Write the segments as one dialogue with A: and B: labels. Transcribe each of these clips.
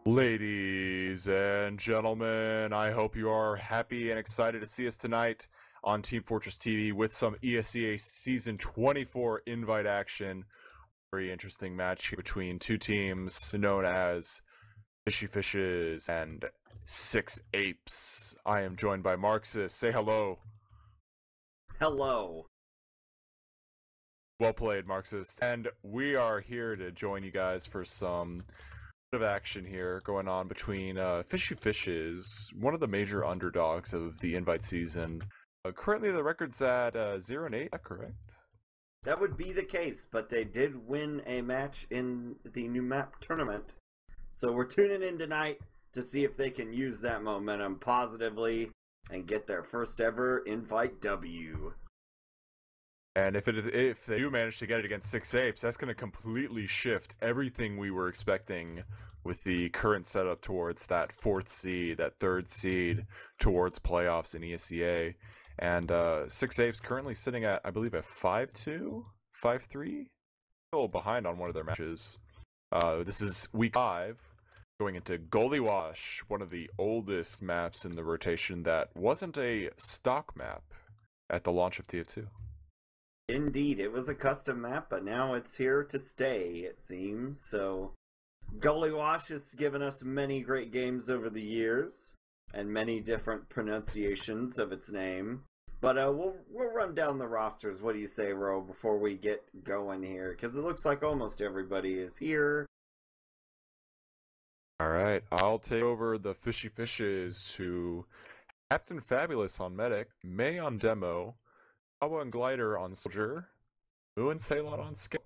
A: Ladies and gentlemen, I hope you are happy and excited to see us tonight on Team Fortress TV with some ESEA Season 24 invite action. Very interesting match between two teams known as Fishy Fishes and 6 Apes. I am joined by Marxist. Say hello.
B: Hello.
A: Well played, Marxist. And we are here to join you guys for some of action here going on between Fishy Fishes, one of the major underdogs of the invite season. Currently the record's at 0-8, is that correct?
B: That would be the case, but they did win a match in the new map tournament. So we're tuning in tonight to see if they can use that momentum positively and get their first ever invite W.
A: And if they do manage to get it against 6 Apes, that's going to completely shift everything we were expecting with the current setup towards that 4th seed, that 3rd seed, towards playoffs in ESEA. And 6 Apes currently sitting at, I believe, a 5-2, 5-3, a little behind on one of their matches. This is week 5, going into Goalie Wash, one of the oldest maps in the rotation that wasn't a stock map at the launch of TF2.
B: Indeed, it was a custom map, but now it's here to stay, it seems. So, Goalie Wash has given us many great games over the years, and many different pronunciations of its name. But we'll run down the rosters. What do you say, Ro, before we get going here? Because it looks like almost everybody is here.
A: Alright, I'll take over the Fishy Fishes, who Captain Fabulous on Medic, May on Demo, Awa and Glider on Soldier, Moo and Ceylon on Scout.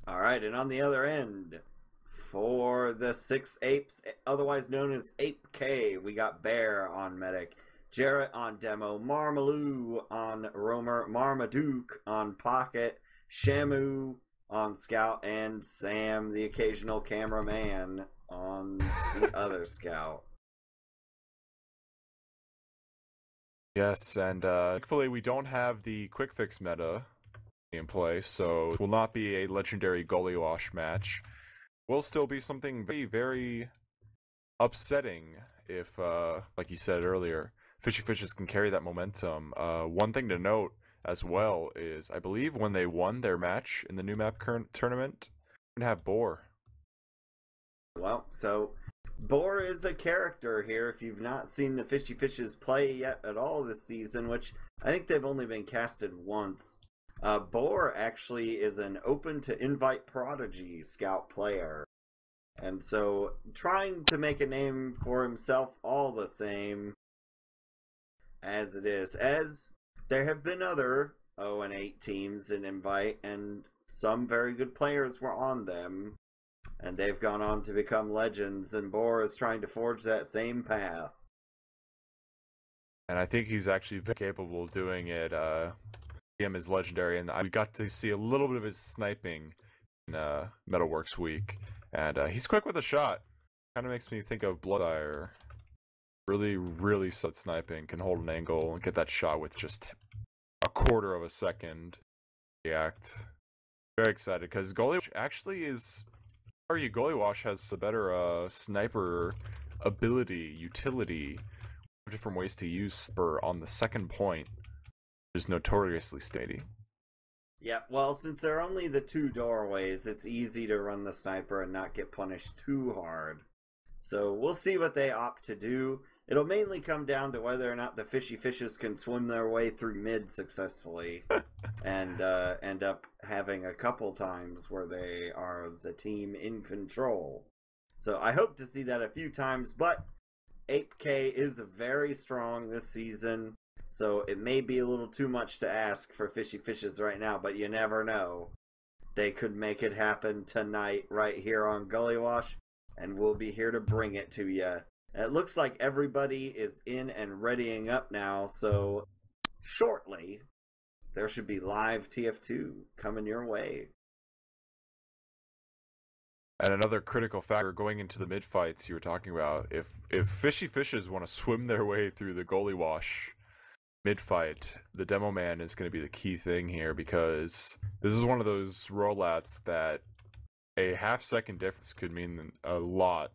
B: Alright, and on the other end, for the 6 Apes, otherwise known as Ape K, we got Bear on Medic, Jarrett on Demo, Marmaloo on Roamer, Marmaduke on Pocket, Shamu on Scout, and Sam, the occasional cameraman, on the other Scout.
A: Yes, and thankfully we don't have the quick fix meta in play, so it will not be a legendary Goalie Wash match. Will still be something very, very upsetting if, like you said earlier, Fishy Fishes can carry that momentum. One thing to note as well is, I believe when they won their match in the new map current tournament, they have Boar.
B: Well, so Boar is a character here if you've not seen the Fishy Fishes play yet at all this season, which I think they've only been casted once. Boar actually is an open to invite prodigy scout player. And so trying to make a name for himself all the same as it is. As there have been other 0-8 teams in invite, and some very good players were on them. And they've gone on to become legends, and Boar is trying to forge that same path.
A: And I think he's actually very capable of doing it. Him is legendary, and we got to see a little bit of his sniping in Metalworks Week. And he's quick with a shot. Kind of makes me think of Bloodsire. Really, really solid sniping. Can hold an angle and get that shot with just a quarter of a second. React. Very excited, because Goalie Wash actually is... Goalie Wash has a better sniper ability, utility, different ways to use sniper on the second point, which is notoriously steady.
B: Yeah, well, since there are only the 2 doorways, it's easy to run the sniper and not get punished too hard. So we'll see what they opt to do. It'll mainly come down to whether or not the Fishy Fishes can swim their way through mid successfully and end up having a couple times where they are the team in control. So I hope to see that a few times, but Ape K is very strong this season, so it may be a little too much to ask for Fishy Fishes right now, but you never know. They could make it happen tonight right here on Goalie Wash, and we'll be here to bring it to you. It looks like everybody is in and readying up now, so shortly there should be live TF2 coming your way.
A: And another critical factor going into the mid fights you were talking about, if Fishy Fishes want to swim their way through the Goalie Wash mid fight, the Demo Man is going to be the key thing here, because this is one of those rollouts that a half-second difference could mean a lot.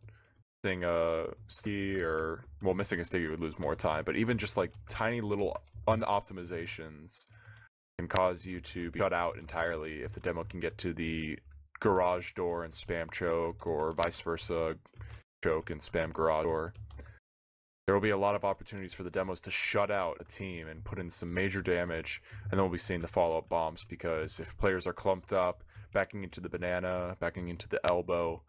A: Missing a sticky or, well, missing a sticky would lose more time, but even just like tiny little unoptimizations can cause you to be shut out entirely if the demo can get to the garage door and spam choke, or vice versa, choke and spam garage door. There will be a lot of opportunities for the demos to shut out a team and put in some major damage, and then we'll be seeing the follow-up bombs, because if players are clumped up, backing into the banana, backing into the elbow,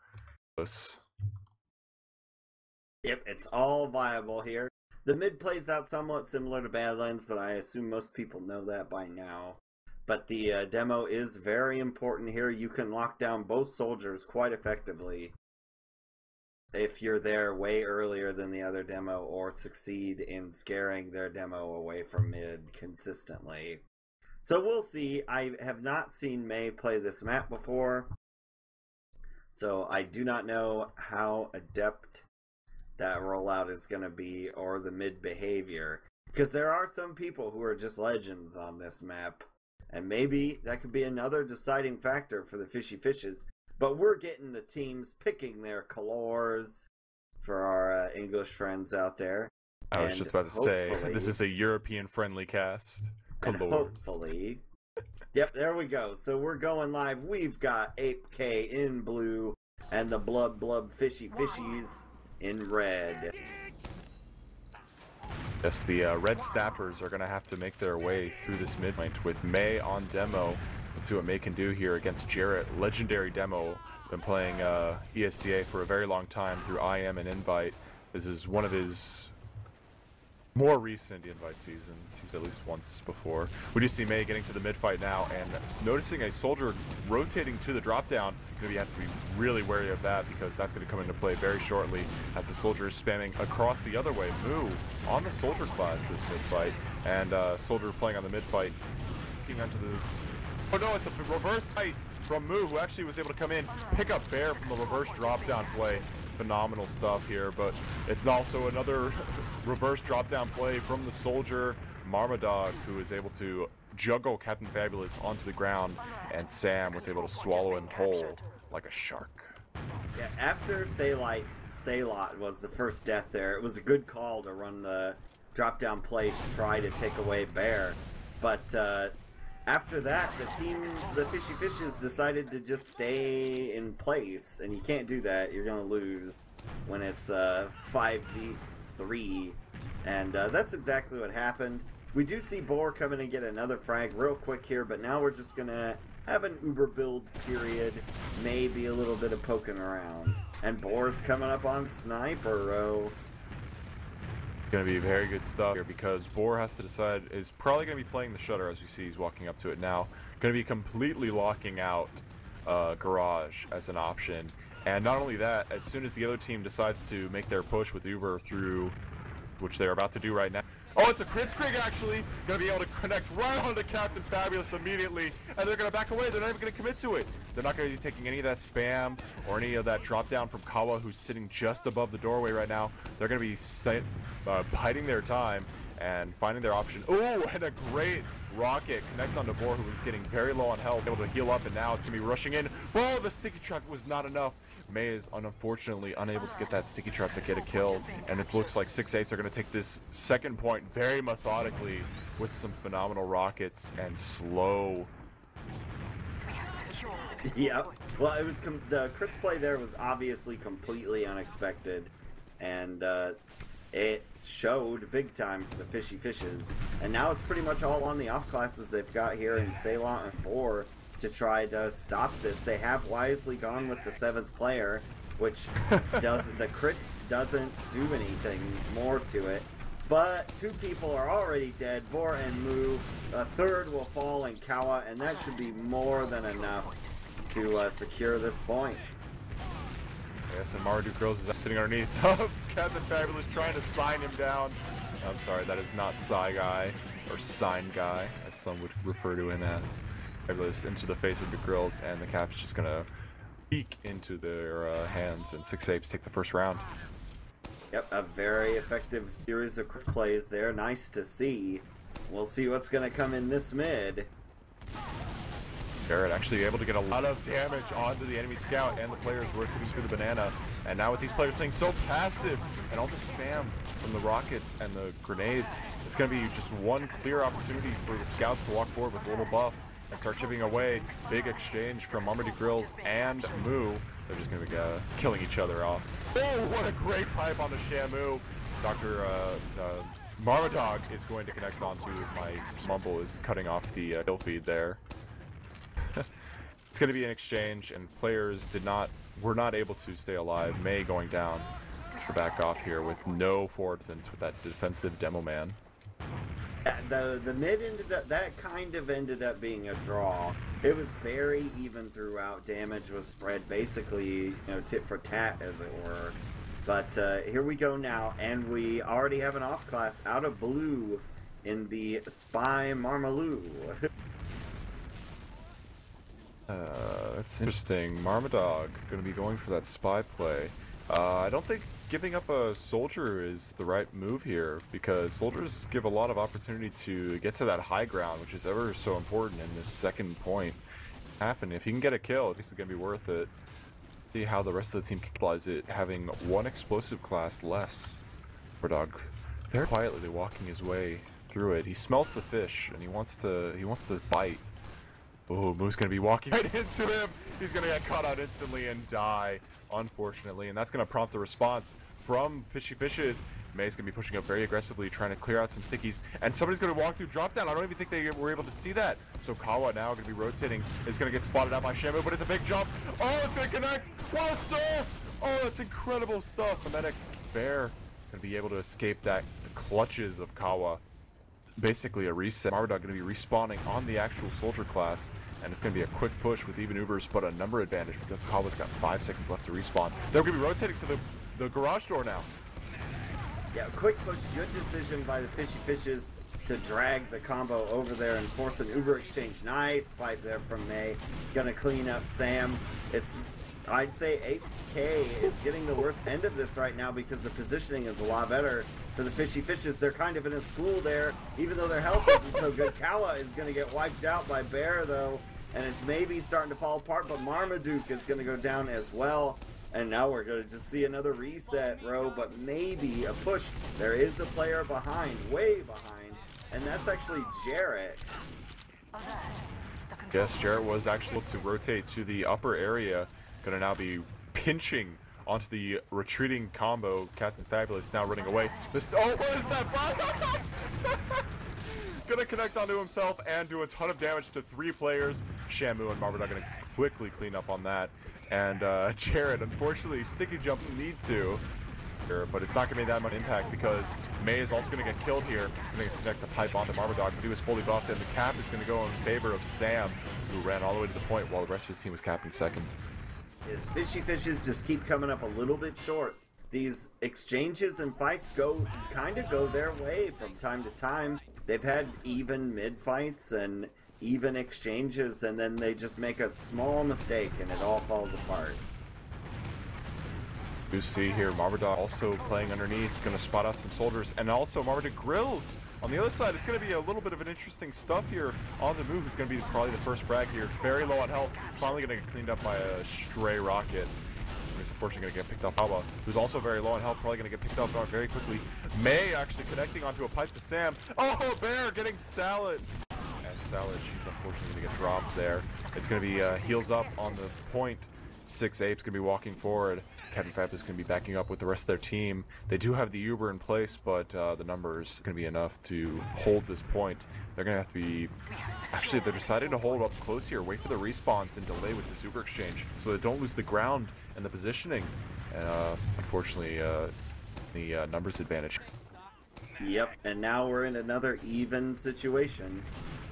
B: Yep, it's all viable here. The mid plays out somewhat similar to Badlands, but I assume most people know that by now. But the demo is very important here. You can lock down both soldiers quite effectively if you're there way earlier than the other demo, or succeed in scaring their demo away from mid consistently. So we'll see. I have not seen May play this map before, so I do not know how adept that rollout is going to be, or the mid behavior, because there are some people who are just legends on this map, and maybe that could be another deciding factor for the fishy fishes. But we're getting the teams picking their colors for our English friends out there.
A: I was just about to say, this is a European friendly cast.
B: And hopefully, yep, there we go. So we're going live. We've got Ape K in blue and the Blub Fishy Fishies in red.
A: Yes, the red snappers are going to have to make their way through this mid point with May on demo. Let's see what May can do here against Jarrett. Legendary demo. Been playing ESEA for a very long time through IM and Invite. This is one of his more recent Invite seasons. He's been at least once before. We do see May getting to the mid fight now and noticing a soldier rotating to the drop down. Going to have to be really wary of that, because that's going to come into play very shortly as the soldier is spamming across the other way. Moo on the soldier class this mid fight, and soldier playing on the mid fight, looking onto this. Oh no, it's a reverse fight from Moo, who actually was able to come in, pick up Bear from the reverse drop down play. Phenomenal stuff here, but it's also another reverse drop down play from the soldier Marmadog, who is able to juggle Captain Fabulous onto the ground, and Sam was able to swallow him whole like a shark.
B: Yeah, after Saylot was the first death there, it was a good call to run the drop down play to try to take away Bear, but after that, the Fishy Fishes decided to just stay in place, and you can't do that. You're going to lose when it's 5v3, and that's exactly what happened. We do see Boar come in and get another frag real quick here, but now we're just going to have an Uber build period, maybe a little bit of poking around. And Boar's coming up on Sniper Row.
A: Going to be very good stuff here, because Boar has to decide, is probably going to be playing the shutter, as we see he's walking up to it now. Going to be completely locking out Garage as an option. And not only that, as soon as the other team decides to make their push with Uber through, which they're about to do right now. Oh, it's a crit screen actually. Going to be able to connect right onto Captain Fabulous immediately, and they're going to back away. They're not even going to commit to it. They're not going to be taking any of that spam or any of that drop down from Kawa, who's sitting just above the doorway right now. They're going to be biding their time and finding their option. Oh, and a great rocket connects onto Boar, who was getting very low on health, able to heal up, and now it's going to be rushing in. Oh, the sticky trap was not enough. May is unfortunately unable to get that sticky trap to get a kill, and it looks like 6 Apes are going to take this second point very methodically with some phenomenal rockets and slow.
B: Yep. Well, it was the crits play there was obviously completely unexpected, and it showed big time for the Fishy Fishes. And now it's pretty much all on the off classes they've got here in Ceylon and Boar to try to stop this. They have wisely gone with the 7th player, which the crits doesn't do anything more to it. But 2 people are already dead, Boar and Moo. A 3rd will fall in Kawa, and that should be more than enough to secure this point.
A: Yes, and Marmaduke Girls is sitting underneath Captain Fabulous, trying to sign him down. I'm sorry, that is not Psy Guy, or Sign Guy, as some would refer to him as. Fabulous into the face of the Grills, and the Cap's just gonna peek into their hands, and 6 Apes take the first round.
B: Yep, a very effective series of crit plays there. Nice to see. We'll see what's gonna come in this mid.
A: Barrett actually able to get a lot of damage onto the enemy scout and the players rotating through the banana. And now with these players playing so passive and all the spam from the rockets and the grenades, it's going to be just one clear opportunity for the scouts to walk forward with a little buff and start chipping away. Big exchange from Marmaduke Grills and Moo. They're just going to be killing each other off. Oh, what a great pipe on the Shamu. Dr. Marmaduke is going to connect onto as my mumble is cutting off the kill feed there. It's going to be an exchange, and players were not able to stay alive. May going down. We're back off here with no forward sense with that defensive demo man.
B: The mid ended up being a draw. It was very even throughout. Damage was spread basically, you know, tit for tat, as it were. But here we go now, and we already have an off class out of blue in the Spy Marmaloo.
A: It's interesting. Marmaduke going to be going for that spy play. I don't think giving up a soldier is the right move here, because soldiers give a lot of opportunity to get to that high ground, which is ever so important in this second point happen. If you can get a kill, it's going to be worth it. See how the rest of the team can capitalize it, having one explosive class less. Marmaduke, very quietly walking his way through it. He smells the fish and he wants to bite. Oh, Moo's gonna be walking right into him. He's gonna get caught out instantly and die, unfortunately, and that's gonna prompt a response from Fishy Fishes. May's gonna be pushing up very aggressively, trying to clear out some stickies, and somebody's gonna walk through drop down. I don't even think they were able to see that. So Kawa now gonna be rotating. Is gonna get spotted out by Shamu, but it's a big jump. Oh, it's gonna connect. What a surf! Oh, that's incredible stuff. And then a bear gonna be able to escape the clutches of Kawa. Basically a reset. Marmaduke going to be respawning on the actual soldier class, and it's going to be a quick push with even Ubers, but a number advantage because Kawa's got 5 seconds left to respawn. They're going to be rotating to the garage door now.
B: Yeah, quick push, good decision by the Fishy Fishes to drag the combo over there and force an Uber exchange. Nice pipe there from May. Gonna clean up Sam. I'd say 8K is getting the worst end of this right now because the positioning is a lot better for the Fishy Fishes. They're kind of in a school there, even though their health isn't so good. Kawa is going to get wiped out by Bear, though, and it's maybe starting to fall apart, but Marmaduke is going to go down as well. And now we're going to just see another reset, Row, but maybe a push. There is a player behind, way behind, and that's actually Jarrett.
A: Yes, Jarrett was actually able to rotate to the upper area. Going to now be pinching onto the retreating combo. Captain Fabulous now running away. Oh, what is that? Gonna connect onto himself and do a ton of damage to 3 players. Shamu and Marmaduke gonna quickly clean up on that. And Jarrett, unfortunately, sticky jump need to, but it's not gonna make that much impact because May is also gonna get killed here. Gonna connect the pipe onto Marmaduke, but he was fully buffed, and the cap is gonna go in favor of Sam, who ran all the way to the point while the rest of his team was capping second.
B: Fishy Fishes just keep coming up a little bit short. These exchanges and fights kind of go their way from time to time. They've had even mid fights and even exchanges, and then they just make a small mistake and it all falls apart.
A: You see here Marmaduke also playing underneath, gonna spot out some soldiers, and also Marmaduke Grills on the other side. It's going to be a little bit of an interesting stuff here on the move. Who's going to be probably the first frag here. It's very low on health. Finally going to get cleaned up by a stray rocket. He's unfortunately going to get picked up. Kawa, who's also very low on health, probably going to get picked up very quickly. May actually connecting onto a pipe to Sam. Oh, Bear getting Salad. And Salad, she's unfortunately going to get dropped there. It's going to be heals up on the point. 6 Apes going to be walking forward. Captain Fab is going to be backing up with the rest of their team. They do have the Uber in place, but the numbers going to be enough to hold this point. They're going to have to be... Actually, they're deciding to hold up close here, wait for the respawns and delay with this Uber exchange so they don't lose the ground and the positioning. Unfortunately, the numbers advantage.
B: Yep, and now we're in another even situation.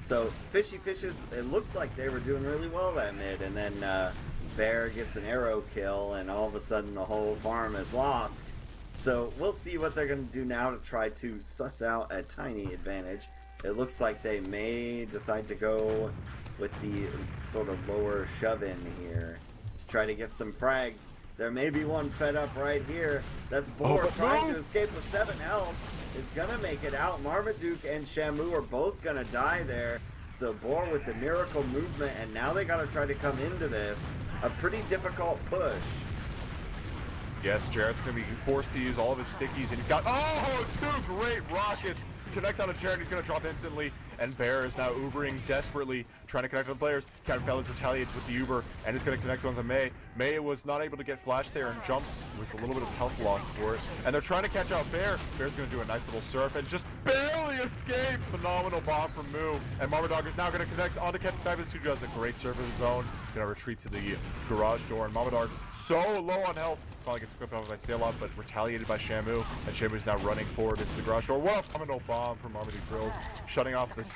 B: So, Fishy Fishes, it looked like they were doing really well that mid, and then Bear gets an arrow kill, and all of a sudden the whole farm is lost. So, we'll see what they're going to do now to try to suss out a tiny advantage. It looks like they may decide to go with the sort of lower shove-in here to try to get some frags. There may be one fed up right here. That's Boar trying to escape with 7 health. Is gonna make it out. Marmaduke and Shamu are both gonna die there. So Boar with the miracle movement, and now they got to try to come into this. A pretty difficult push.
A: Yes, Jarrett's going to be forced to use all of his stickies, and he's got, oh, 2 great rockets. Connect on a Jarrett, he's going to drop instantly, and Bear is now Ubering desperately, trying to connect on the players. Captain Fellas retaliates with the Uber, and is going to connect onto May. May was not able to get flash there and jumps with a little bit of health loss for it. And they're trying to catch out Bear. Bear's going to do a nice little surf and just barely escape. Phenomenal bomb from Moo. And Marmadog is now going to connect onto Captain Fabulous, who does a great surf of his own. Going to retreat to the garage door, and Marmadog so low on health. Finally gets clipped off by Sailot, but retaliated by Shamu, and Shamu's now running forward into the garage door. What a phenomenal bomb from Marmaduke Grills, shutting off this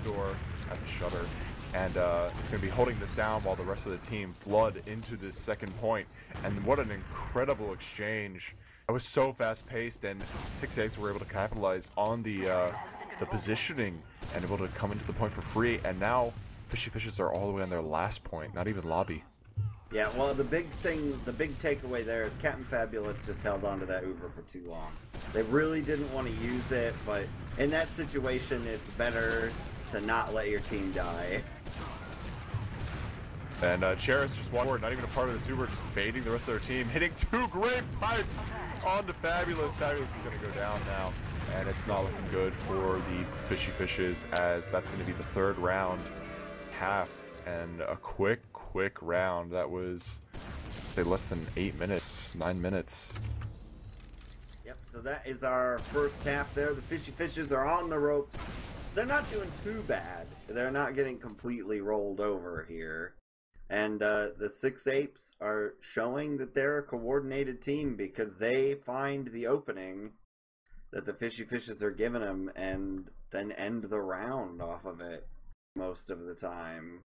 A: door at the shutter, and it's going to be holding this down while the rest of the team flood into this second point. And what an incredible exchange! It was so fast-paced, and 6Apes were able to capitalize on the positioning and able to come into the point for free. And now Fishy Fishes are all the way on their last point, not even lobby.
B: Yeah, well, the big takeaway there is Captain Fabulous just held on to that Uber for too long. They really didn't want to use it, but in that situation, it's better to not let your team die.
A: And Jarrett's just walking forward, not even a part of this Uber, just baiting the rest of their team, hitting 2 great pipes onto Fabulous. Fabulous is going to go down now, and it's not looking good for the Fishy Fishes, as that's going to be the 3rd round half. And a quick round. That was, say, less than 8 minutes, 9 minutes.
B: Yep, so that is our first half there. The Fishy Fishes are on the ropes. They're not doing too bad. They're not getting completely rolled over here. And the 6Apes are showing that they're a coordinated team, because they find the opening that the Fishy Fishes are giving them and then end the round off of it most of the time.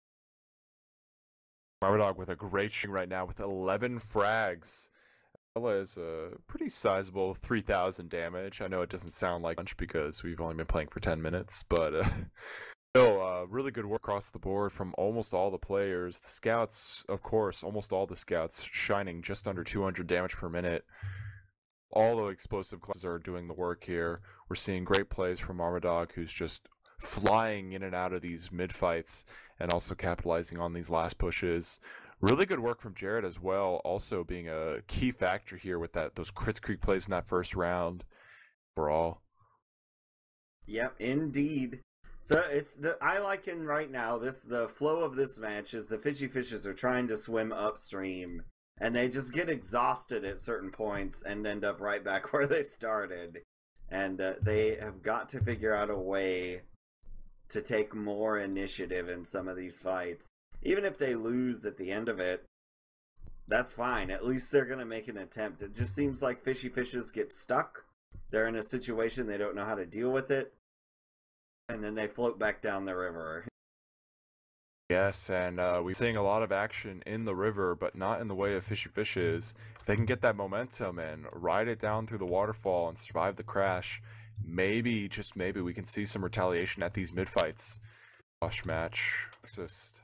A: Marmadog with a great string right now with 11 frags. Ella is a pretty sizable 3,000 damage. I know it doesn't sound like much because we've only been playing for 10 minutes, but still, really good work across the board from almost all the players. The scouts, of course, almost all the scouts shining just under 200 damage per minute. All the explosive classes are doing the work here. We're seeing great plays from Marmadog, who's just flying in and out of these mid fights and also capitalizing on these last pushes. Really good work from Jarrett as well, also being a key factor here with those Crits Creek plays in that first round for all.
B: Yep, indeed. So I liken right now the flow of this match is the Fishy Fishes are trying to swim upstream, and they just get exhausted at certain points and end up right back where they started. And they have got to figure out a way to take more initiative in some of these fights. Even if they lose at the end of it, that's fine. At least they're going to make an attempt. It just seems like Fishy Fishes get stuck. They're in a situation they don't know how to deal with it, and then they float back down the river.
A: Yes, and we're seeing a lot of action in the river, but not in the way of Fishy Fishes. If they can get that momentum and ride it down through the waterfall and survive the crash, maybe, just maybe, we can see some retaliation at these mid-fights. Wash match. Exist.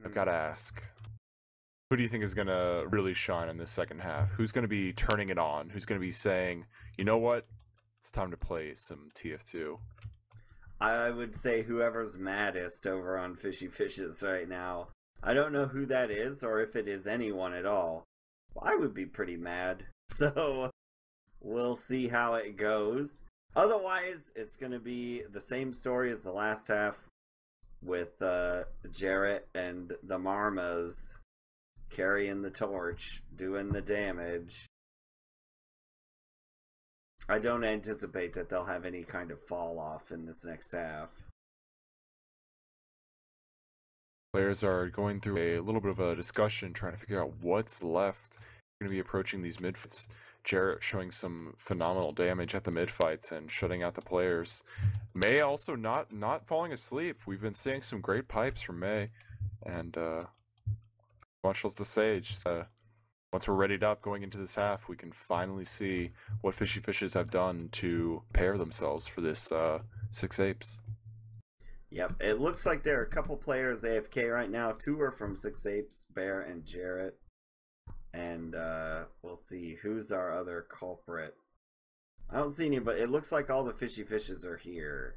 A: I've got to ask, who do you think is going to really shine in this second half? Who's going to be turning it on? Who's going to be saying, you know what? It's time to play some TF2.
B: I would say whoever's maddest over on Fishy Fishes right now. I don't know who that is, or if it is anyone at all. Well, I would be pretty mad. So we'll see how it goes. Otherwise, it's going to be the same story as the last half, with Jarrett and the Marmas carrying the torch, doing the damage. I don't anticipate that they'll have any kind of fall off in this next half.
A: Players are going through a little bit of a discussion, trying to figure out what's left. We're going to be approaching these mid-fights. Jarrett showing some phenomenal damage at the mid-fights and shutting out the players. May also not falling asleep. We've been seeing some great pipes from May. And much else to say. Just, once we're readied up going into this half, we can finally see what Fishy Fishes have done to prepare themselves for this 6Apes.
B: Yep, it looks like there are a couple players AFK right now. 2 are from 6Apes, Bear and Jarrett. And we'll see who's our other culprit. I don't see any, but it looks like all the Fishy Fishes are here.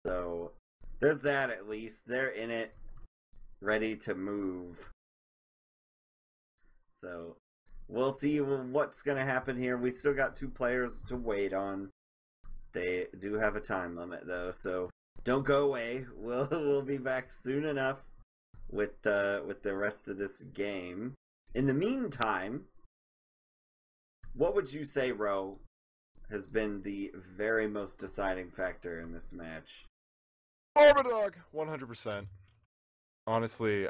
B: So there's that at least. They're in it, ready to move. So we'll see what's going to happen here. We still got 2 players to wait on. They do have a time limit though, so don't go away. We'll be back soon enough with the rest of this game. In the meantime, what would you say, Row, has been the very most deciding factor in this match?
A: Marmadog, 100%. Honestly,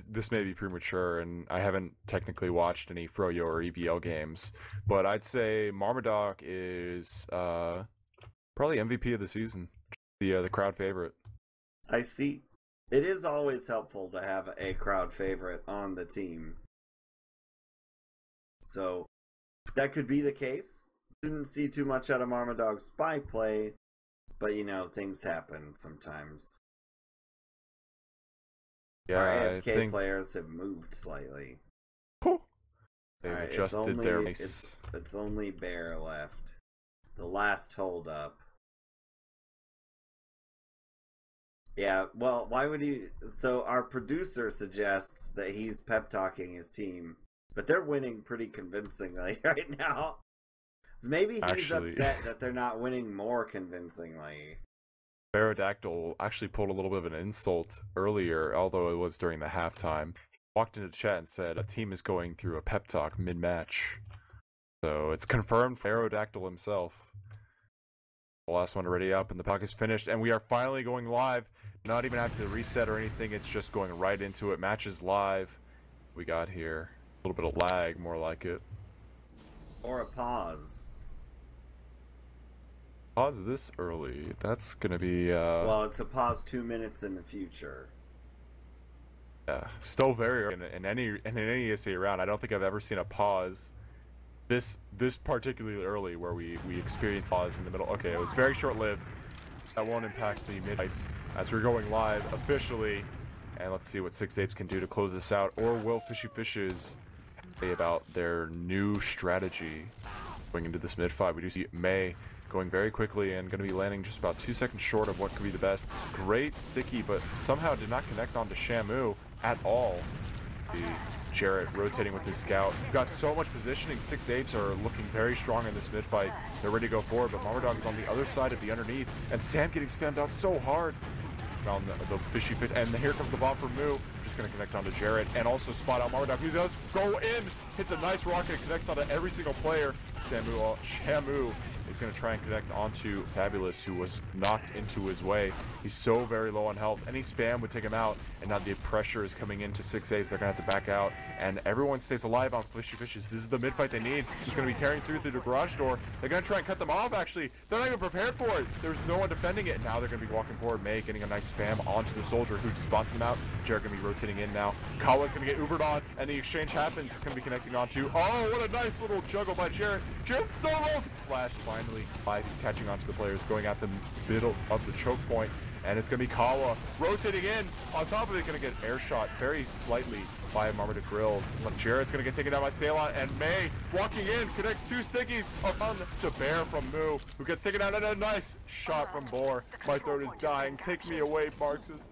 A: this may be premature, and I haven't technically watched any Froyo or EBL games, but I'd say Marmaduke is probably MVP of the season, the crowd favorite.
B: I see. It is always helpful to have a crowd favorite on the team. So that could be the case. Didn't see too much out of Marmaduke's spy play, but you know, things happen sometimes.
A: Yeah,
B: our AFK players have moved slightly.
A: They've
B: right,
A: adjusted their base.
B: It's only Bear left. The last hold up. Yeah, well, why would he... So our producer suggests that he's pep-talking his team, but they're winning pretty convincingly right now. So maybe he's upset that they're not winning more convincingly.
A: Aerodactyl actually pulled a little bit of an insult earlier, although it was during the halftime. He walked into chat and said a team is going through a pep talk mid-match. So it's confirmed for Aerodactyl himself. The last one already up and the puck is finished, and we are finally going live. Not even have to reset or anything, it's just going right into it. Match is live. We got here. A little bit of lag, more like it.
B: Or a pause.
A: Pause this early. That's gonna be
B: well, it's a pause 2 minutes in the future.
A: Yeah, still very early in any ESEA round. I don't think I've ever seen a pause this particularly early where we experience pause in the middle. Okay, it was very short-lived. That won't impact the mid-fight as we're going live officially. And let's see what 6 Apes can do to close this out, or will Fishy Fishes say about their new strategy going into this mid-fight. We do see May going very quickly and going to be landing just about 2 seconds short of what could be the best. Great sticky, but somehow did not connect onto Shamu at all. The Jarrett rotating with his scout. Got so much positioning. 6 Apes are looking very strong in this mid-fight. They're ready to go forward, but Marmadog is on the other side of the underneath, and Sam getting spammed out so hard. Found the Fishy Fish, and here comes the bomb from Moo. Just going to connect onto Jarrett, and also spot out Marmadog, who does go in, hits a nice rocket, and connects onto every single player. Shamu is going to try and connect onto Fabulous, who was knocked into his way. He's so very low on health. Any spam would take him out, and now the pressure is coming into 6 Apes. They're going to have to back out, and everyone stays alive on Fishy Fishes. This is the mid-fight they need. He's going to be carrying through the garage door. They're going to try and cut them off, actually. They're not even prepared for it. There's no one defending it. Now they're going to be walking forward. May getting a nice spam onto the soldier, who spots them out. Jared going to be rotating in now. Kawa's going to get Ubered on, and the exchange happens. It's going to be connecting onto... Oh, what a nice little juggle by Jared. Jared's so low. Splash finally live. He's catching onto the players, going at the middle of the choke point, and it's going to be Kawa rotating in. On top of it, going to get air shot very slightly by Marmaduke Grills. But Jared's going to get taken down by Ceylon, and May walking in, connects 2 stickies on to Bear from Moo, who gets taken down, and a nice shot from Boar. My throat is dying. Take me away, Marxist.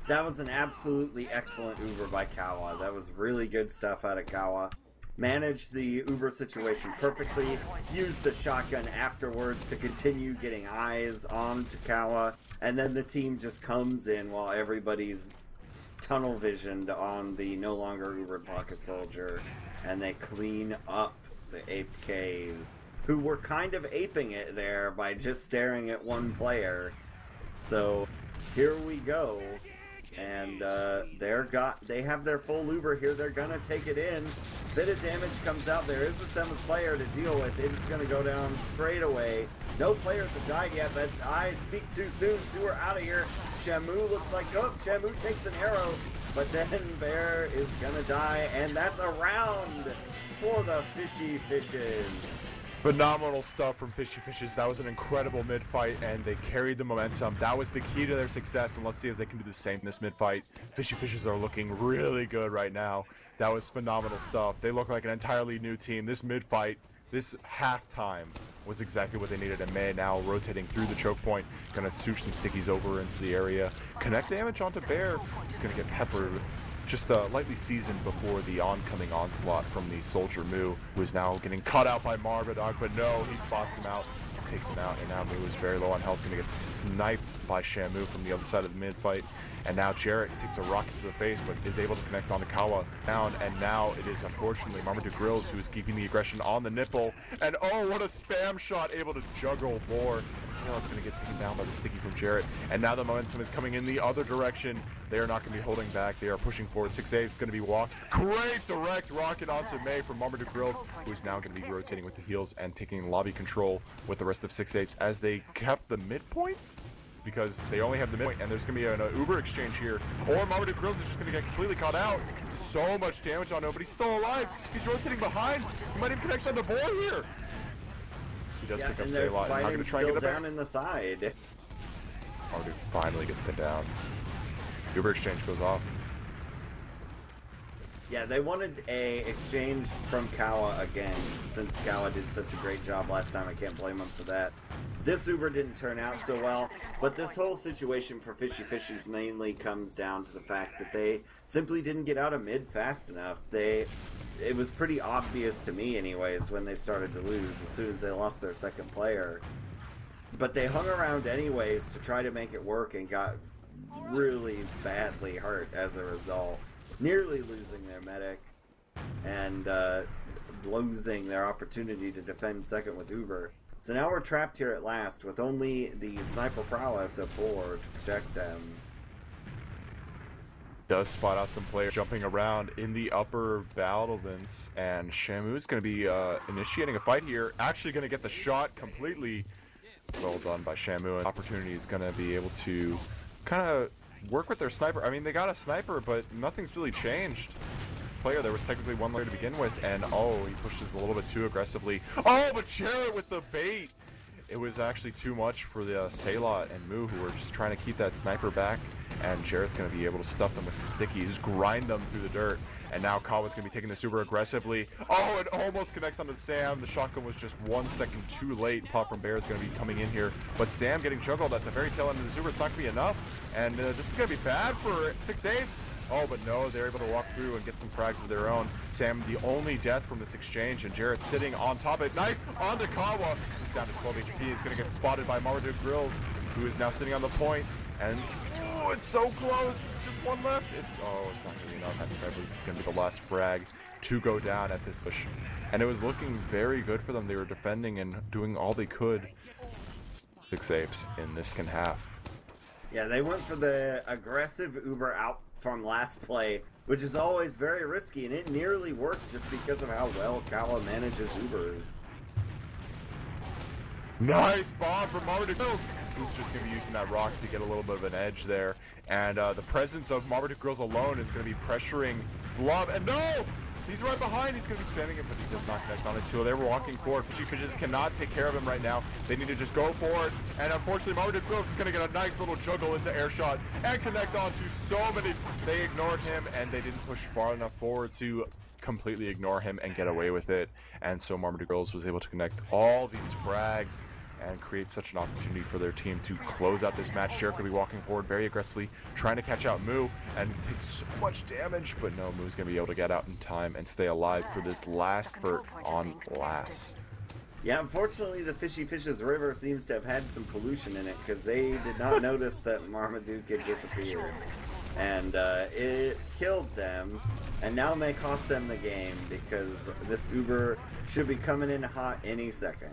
B: That was an absolutely excellent Uber by Kawa. That was really good stuff out of Kawa. Managed the Uber situation perfectly, used the shotgun afterwards to continue getting eyes on Kawa, and then the team just comes in while everybody's tunnel visioned on the no longer Uber Pocket Soldier, and they clean up the Ape Ks, who were kind of aping it there by just staring at one player. So here we go. And they have their full Uber here. They're gonna take it in. Bit of damage comes out. There is a 7th player to deal with. It is gonna go down straight away. No players have died yet, but I speak too soon. 2 are out of here. Shamu looks like, oh, Shamu takes an arrow, but then Bear is gonna die, and that's a round for the Fishy Fishes.
A: Phenomenal stuff from Fishy Fishes. That was an incredible mid-fight, and they carried the momentum. That was the key to their success, and let's see if they can do the same in this mid-fight. Fishy Fishes are looking really good right now. That was phenomenal stuff. They look like an entirely new team. This mid-fight This halftime was exactly what they needed, and May now rotating through the choke point, gonna swoosh some stickies over into the area, connect damage onto Bear, who's gonna get peppered, just lightly seasoned before the oncoming onslaught from the Soldier Moo, who is now getting cut out by Marmadog, but no, he spots him out, takes him out, and now Moo is very low on health, gonna get sniped by Shamu from the other side of the mid fight. And now Jarrett takes a rocket to the face, but is able to connect on the Kawa down. And now it is unfortunately Marmaduke Grills who is keeping the aggression on the nipple. And oh, what a spam shot, able to juggle more. And Salon's going to get taken down by the sticky from Jarrett. And now the momentum is coming in the other direction. They are not going to be holding back. They are pushing forward. 6A is going to be walked. Great direct rocket onto May from Marmaduke Grills, who is now going to be rotating with the heels and taking lobby control with the rest of 6Apes as they kept the midpoint, because they only have the midpoint, and there's going to be an Uber exchange here, or Marmaduke Grills is just going to get completely caught out. So much damage on him, but he's still alive. He's rotating behind. He might even connect on the board here. He does pick up Saylot. Not going to try and get it
B: down in the side.
A: Marmaduke finally gets them down. Uber exchange goes off.
B: Yeah, they wanted a exchange from Kawa again, since Kawa did such a great job last time. I can't blame him for that. This Uber didn't turn out so well, but this whole situation for Fishy Fishies mainly comes down to the fact that they simply didn't get out of mid fast enough. It was pretty obvious to me anyways when they started to lose as soon as they lost their second player. But they hung around anyways to try to make it work and got really badly hurt as a result. Nearly losing their medic and losing their opportunity to defend second with Uber. So now we're trapped here at last with only the sniper prowess of 4 to protect them.
A: Does spot out some players jumping around in the upper battlements, and Shamu is going to be initiating a fight here. Actually going to get the shot completely. Well done by Shamu. An opportunity is going to be able to kind of work with their sniper. I mean, they got a sniper, but nothing's really changed. Player, there was technically one layer to begin with, and oh, he pushes a little bit too aggressively. Oh, but Jarrett with the bait! It was actually too much for the Saylot and Moo, who were just trying to keep that sniper back, and Jarrett's going to be able to stuff them with some stickies, grind them through the dirt, and now Kawa's going to be taking this super aggressively. Oh, it almost connects onto Sam. The shotgun was just 1 second too late. Pop from Bear is going to be coming in here, but Sam getting juggled at the very tail end of the super. It's not going to be enough, and this is going to be bad for 6Apes. Oh, but no, they're able to walk through and get some frags of their own. Sam, the only death from this exchange, and Jarrett sitting on top of it. Nice on to Kawa. He's down to 12 HP. He's going to get spotted by Marmaduke Grills, who is now sitting on the point. And, oh, it's so close. It's just one left. It's not going to be enough. I think that was going to be the last frag to go down at this push. And it was looking very good for them. They were defending and doing all they could. 6Apes in this second half.
B: Yeah, they went for the aggressive Uber out from last play, which is always very risky, and it nearly worked just because of how well Kawa manages Ubers.
A: Nice bomb from Marmaduke Grills, who's just going to be using that rock to get a little bit of an edge there. And the presence of Marmaduke Grills alone is going to be pressuring Blob, and no! He's right behind. He's going to be spamming it, but he does not connect on it too. They were walking forward. Fishy Fishes cannot take care of him right now. They need to just go forward. And unfortunately, Marmaduke Grills is going to get a nice little juggle into air shot and connect onto so many. They ignored him, and they didn't push far enough forward to completely ignore him and get away with it. And so Marmaduke Grills was able to connect all these frags and create such an opportunity for their team to close out this match. Jarrett could be walking forward very aggressively, trying to catch out Moo, and take so much damage, but no, Moo's going to be able to get out in time and stay alive for this last on last.
B: Yeah, unfortunately, the Fishy Fishes River seems to have had some pollution in it, because they did not notice that Marmaduke had disappeared. And it killed them, and now may cost them the game, because this Uber should be coming in hot any second.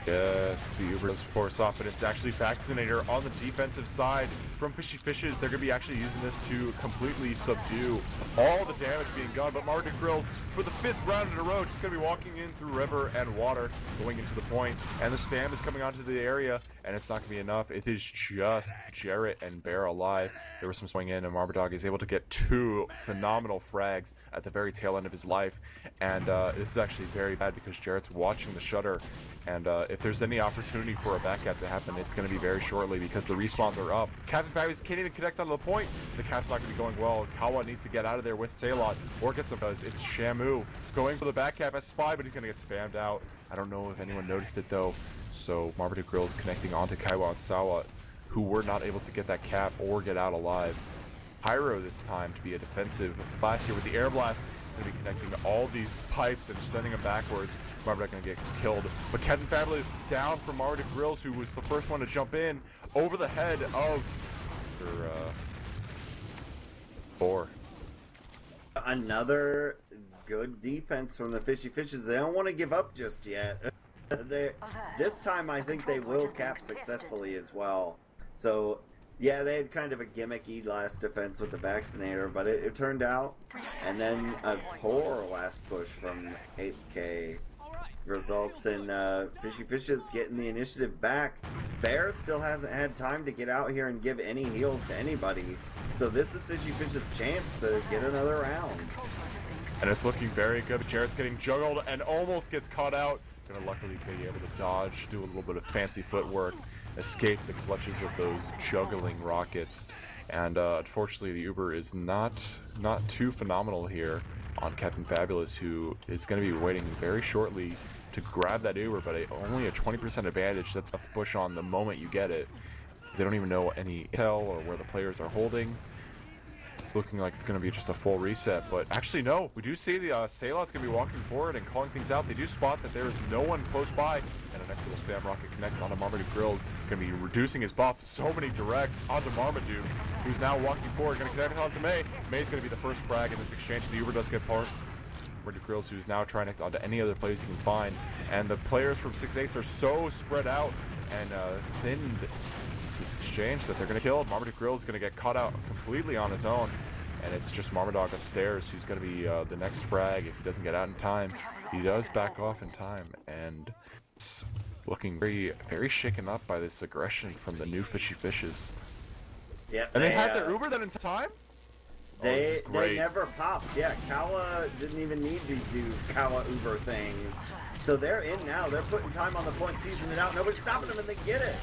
A: Yes, the Uber does force off, and it's actually Vaccinator on the defensive side from Fishy Fishes. They're going to be actually using this to completely subdue all the damage being done. But Marmaduke Grills, for the 5th round in a row, just going to be walking in through river and water, going into the point. And the spam is coming onto the area, and it's not going to be enough. It is just Jarrett and Bear alive. There was some swing in, and Marmaduke is able to get 2 phenomenal frags at the very tail end of his life. And this is actually very bad because Jarrett's watching the shutter. And if if there's any opportunity for a back cap to happen, it's going to be very shortly because the respawns are up. Captain Fabulous can't even connect onto the point. The cap's not going to be going well. Kawa needs to get out of there with Salot or get some buzz. It's Shamu going for the back cap as Spy, but he's going to get spammed out. I don't know if anyone noticed it though. So Marmaduke Grills connecting onto Kaiwa and Sawa, who were not able to get that cap or get out alive. Pyro this time to be a defensive blast here with the air blast. Going to be connecting all these pipes and sending them backwards. Marmaduke going to get killed. But Captain Fabulous down from Marmaduke Grills, who was the first one to jump in over the head of their Boar.
B: Another good defense from the Fishy Fishes. They don't want to give up just yet. This time I think they will cap successfully as well. So yeah, they had kind of a gimmicky last defense with the vaccinator, but it turned out. And then a poor last push from 8K results in Fishy Fishes getting the initiative back. Bear still hasn't had time to get out here and give any heals to anybody. So this is Fishy Fish's chance to get another round.
A: And it's looking very good. Jarrett's getting juggled and almost gets caught out. Gonna luckily be able to dodge, do a little bit of fancy footwork, escape the clutches of those juggling rockets. And unfortunately the Uber is not too phenomenal here on Captain Fabulous, who is going to be waiting very shortly to grab that Uber, but only a 20% advantage. That's tough to push on the moment you get it. They don't even know any intel or where the players are holding. Looking like it's going to be just a full reset, but actually no, we do see the Salot's going to be walking forward and calling things out. They do spot that there is no one close by, and a nice little spam rocket connects onto Marmaduke Grills, going to be reducing his buff so many directs onto Marmaduke, who's now walking forward, going to connect onto May. May's going to be the first frag in this exchange. The Uber does get parts. Marmaduke Grills, who's now trying to connect onto any other players he can find, and the players from 6-8 are so spread out and thinned this exchange that they're going to kill. Marmaduke Grills is going to get caught out completely on his own, and it's just Marmaduke upstairs who's going to be the next frag if he doesn't get out in time. He does back off in time, and it's looking very, very shaken up by this aggression from the new Fishy Fishes.
B: Yeah,
A: and they had their Uber then in time?
B: They never popped. Yeah, Kawa didn't even need to do Kawa Uber things. So they're in now. They're putting time on the point, teasing it out. Nobody's stopping them, and they get it.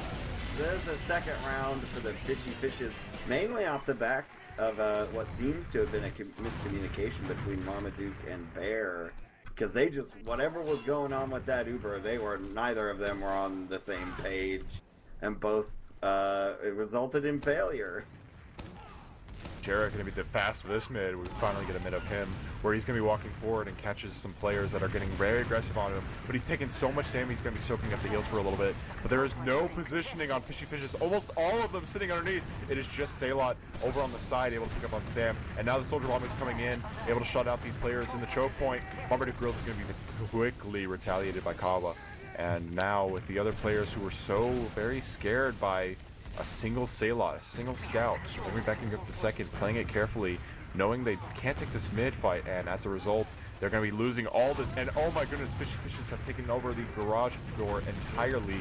B: So there's a second round for the Fishy Fishes, mainly off the backs of what seems to have been a miscommunication between Marmaduke and Bear. Because they just, whatever was going on with that Uber, neither of them were on the same page. And both, it resulted in failure.
A: Jarrett going to be the fast for this mid. We finally get a mid of him where he's going to be walking forward and catches some players that are getting very aggressive on him. But he's taking so much damage, he's going to be soaking up the heals for a little bit. But there is no positioning on Fishy Fishes. Almost all of them sitting underneath. It is just Salot over on the side, able to pick up on Sam. And now the Soldier Bomb is coming in, able to shut out these players in the choke point. Marmaduke Grills is going to be quickly retaliated by Kawa. And now with the other players who were so very scared by a single Salot, a single scout, maybe backing up to second, playing it carefully, knowing they can't take this mid fight, and as a result, they're going to be losing all this. And oh my goodness, Fishy Fishes have taken over the garage door entirely,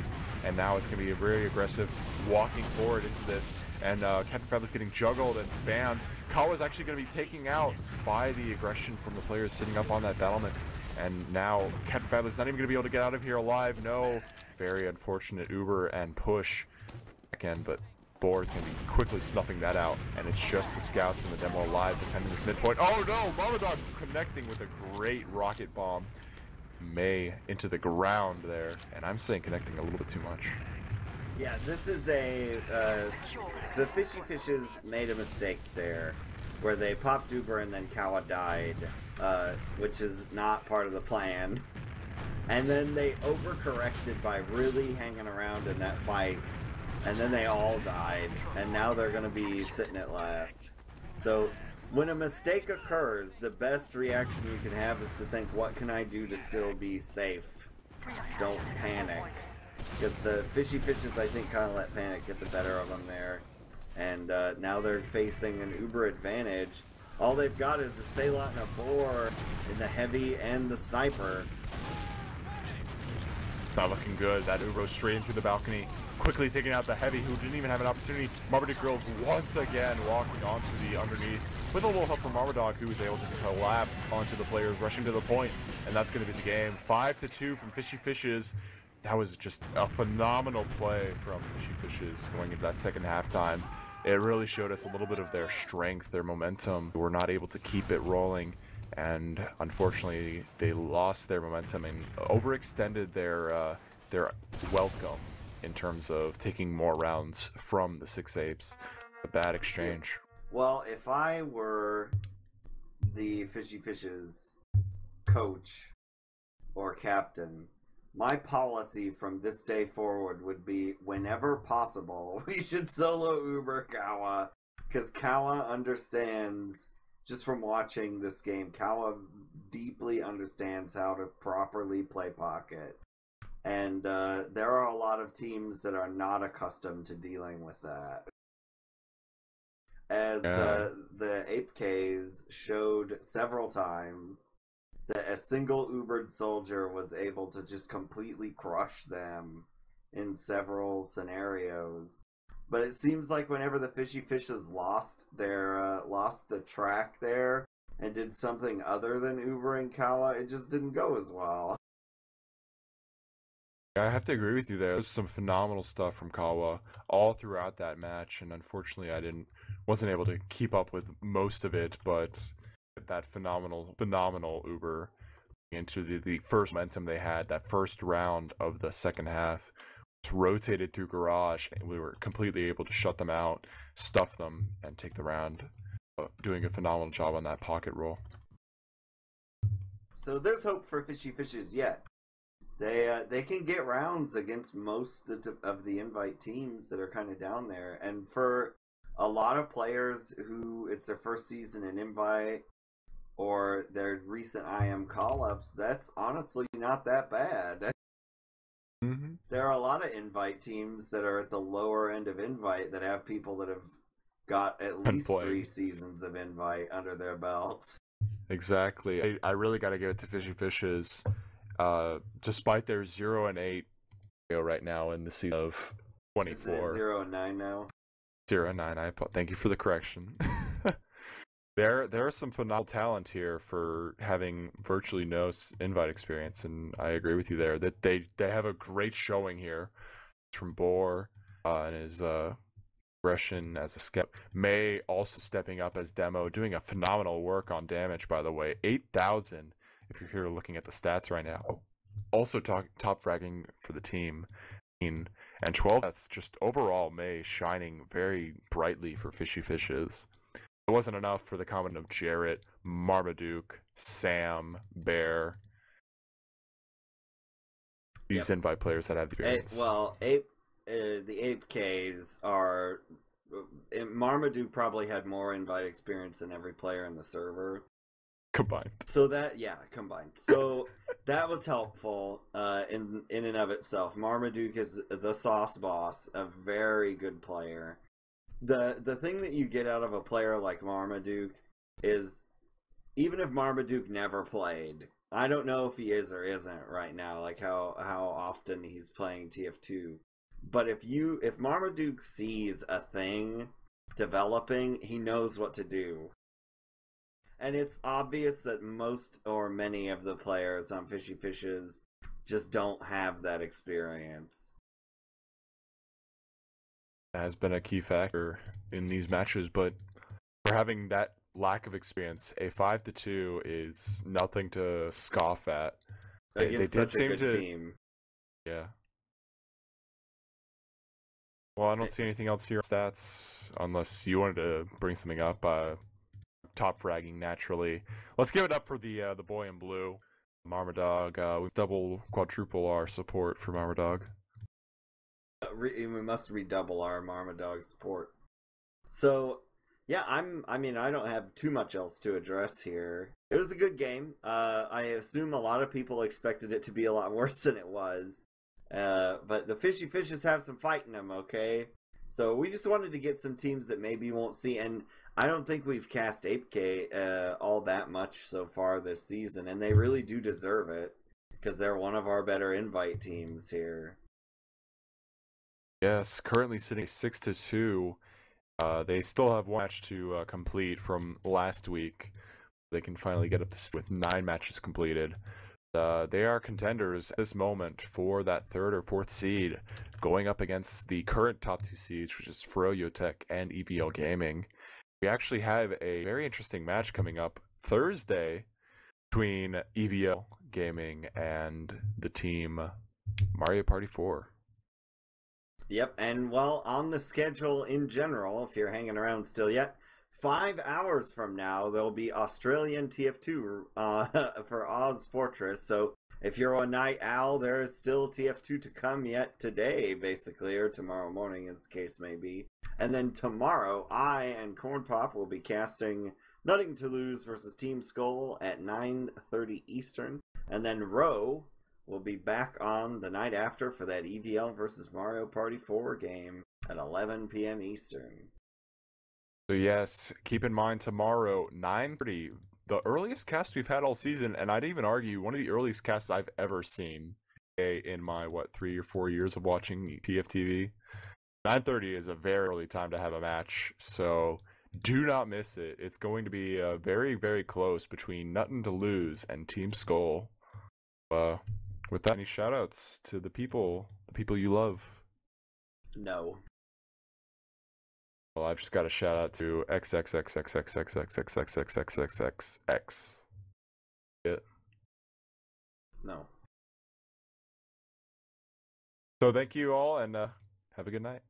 A: and now it's going to be a very aggressive walking forward into this. And Captain Fab is getting juggled and spammed. Kawa's actually going to be taken out by the aggression from the players sitting up on that battlements. And now Captain Fab is not even going to be able to get out of here alive. No, very unfortunate Uber and push. End, but Boar is going to be quickly snuffing that out, and it's just the scouts and the demo alive defending this midpoint. Oh no, Marmaduke connecting with a great rocket bomb. May into the ground there, and I'm saying connecting a little bit too much.
B: Yeah, this is the Fishy Fishes made a mistake there, where they popped Uber and then Kawa died, which is not part of the plan. And then they overcorrected by really hanging around in that fight. And then they all died, and now they're going to be sitting at last. So, when a mistake occurs, the best reaction you can have is to think, what can I do to still be safe? Don't panic. Because the Fishy Fishes, I think, kind of let panic get the better of them there. And now they're facing an Uber advantage. All they've got is a Salot and a Boar in the heavy and the sniper.
A: Not looking good. That Uber straight in through the balcony. Quickly taking out the heavy, who didn't even have an opportunity. Marmaduke Grills once again walking onto the underneath with a little help from Marmaduke, who was able to collapse onto the players rushing to the point, and that's going to be the game. 5-2 from Fishy Fishes. that was just a phenomenal play from Fishy Fishes going into that second halftime. It really showed us a little bit of their strength, their momentum. We're not able to keep it rolling, and unfortunately, they lost their momentum and overextended their welcome in terms of taking more rounds from the 6 Apes. A bad exchange.
B: Well, if I were the Fishy Fishes coach or captain, my policy from this day forward would be, whenever possible, we should solo Uber Kawa, because Kawa understands, just from watching this game, Kawa deeply understands how to properly play pocket. And there are a lot of teams that are not accustomed to dealing with that. As the Ape Ks showed several times, that a single Ubered soldier was able to just completely crush them in several scenarios. But it seems like whenever the Fishy Fishes lost the track there and did something other than Ubering Kawa, it just didn't go as well.
A: I have to agree with you there. There's some phenomenal stuff from Kawa all throughout that match, and unfortunately I wasn't able to keep up with most of it, but that phenomenal Uber into the first momentum they had, that first round of the second half, was rotated through Garage, and we were completely able to shut them out, stuff them, and take the round. Doing a phenomenal job on that pocket roll.
B: So there's hope for Fishy Fishes yet. They can get rounds against most of the invite teams that are kind of down there, and for a lot of players who it's their first season in invite or their recent IM call-ups, that's honestly not that bad.
A: Mm-hmm.
B: There are a lot of invite teams that are at the lower end of invite that have people that have got at least 3 seasons of invite under their belts.
A: Exactly. I really got to give it to Fishy Fishes. Despite their 0-8 right now in the season of 24.
B: It's 0-9 now.
A: 0-9. Thank you for the correction. There are some phenomenal talent here for having virtually no invite experience, and I agree with you there that they have a great showing here from Boar and his aggression as a skep. May also stepping up as demo, doing a phenomenal work on damage, by the way. 8,000 if you're here looking at the stats right now. Also top fragging for the team. And 12, that's just overall May shining very brightly for Fishy Fishes. It wasn't enough for the comment of Jarrett, Marmaduke, Sam, Bear. These invite players that have experience.
B: The Ape Ks are... Marmaduke probably had more invite experience than every player in the server.
A: Combined.
B: So combined. So that was helpful in and of itself. Marmaduke is the sauce boss, a very good player. The thing that you get out of a player like Marmaduke is, even if Marmaduke never played, I don't know if he is or isn't right now, like how often he's playing TF2. But if Marmaduke sees a thing developing, he knows what to do. And it's obvious that most or many of the players on Fishy Fishes just don't have that experience.
A: Has been a key factor in these matches, but for having that lack of experience, a 5-2 is nothing to scoff at.
B: Against such a good team.
A: Yeah. Well, I don't see anything else here on stats, unless you wanted to bring something up. Top fragging naturally. Let's give it up for the boy in blue, Marmadog. We quadruple our support for Marmadog.
B: We must redouble our Marmadog support. So, yeah, I don't have too much else to address here. It was a good game. I assume a lot of people expected it to be a lot worse than it was. But the Fishy Fishes have some fight in them, okay? So we just wanted to get some teams that maybe won't see, and I don't think we've cast Ape K all that much so far this season, and they really do deserve it, because they're one of our better invite teams here.
A: Yes, currently sitting 6-2. They still have one match to complete from last week. They can finally get up to with 9 matches completed. They are contenders at this moment for that 3rd or 4th seed, going up against the current top 2 seeds, which is Froyotech and EVL Gaming. We actually have a very interesting match coming up Thursday between EVL Gaming and the team Mario Party 4.
B: Yep, and well, on the schedule in general, if you're hanging around still yet, 5 hours from now, there'll be Australian TF2 for Oz Fortress. So if you're a night owl, there is still TF2 to come yet today, basically, or tomorrow morning, as the case may be. And then tomorrow, I and Corn Pop will be casting Nothing to Lose versus Team Skull at 9:30 Eastern. And then Row will be back on the night after for that EVL versus Mario Party 4 game at 11 p.m. Eastern.
A: So yes, keep in mind tomorrow, 9:30, the earliest cast we've had all season, and I'd even argue one of the earliest casts I've ever seen in my, 3 or 4 years of watching TFTV. 9:30 is a very early time to have a match, so do not miss it. It's going to be very, very close between Nothing to Lose and Team Skull. With that, any shoutouts to the people you love?
B: No.
A: Well, I've just got a shout out to XXXXXXXXXXXXXXX. Yeah.
B: No.
A: So thank you all, and have a good night.